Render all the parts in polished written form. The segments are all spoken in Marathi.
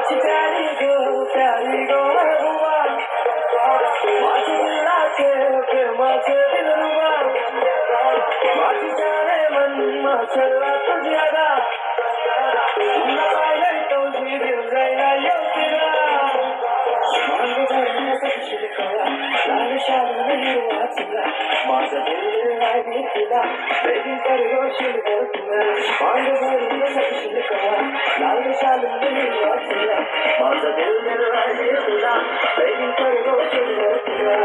माझी प्यारी गो रुबा माझी दिलाचे प्रेमाचे दिलरुबा माझी जाने मन मचला तुझ्याला तुला पाहिलं तो दिल जायला योतीला मांग जाण्यासाठी शिकला लाल शालू वाचला माझं दिल नाही तुला प्रेम करू शिकल तुला मांग जाण्यासाठी शिकला लाल शालू वाचला माझं दिल नाही तुला प्रेम करू शिकल तुला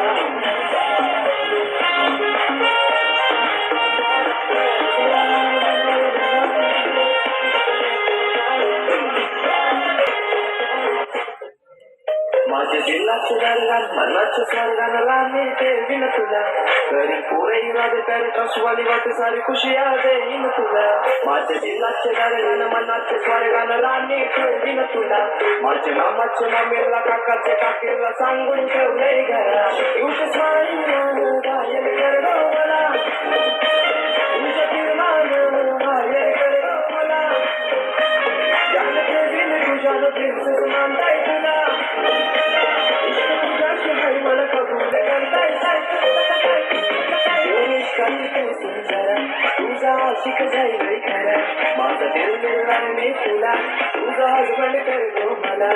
माझ्या दिलाचे दरगान मनाच्या स्वर्गाला मिळते विन तुला करी पुरे इरादे कर कसवाली वाट सारी खुशी आदे इन तुला माझ्या दिलाचे दरगान मनाच्या स्वर्गाला मिळते विन तुला माझ्या मामाच्या मामेला काकाच्या काकीला सांगून ठेवलंय घरा युग स्वाईला गायल कर गो मला तुझ्या किरणानं गायल कर गो मला जानते बिन तुझ्या प्रिन्सेस मानताय तुला मला कबूल तुझा आशिक जाईल खरा माझा दिल मिळणार मी तुला तुझा हजबंड कर गो मला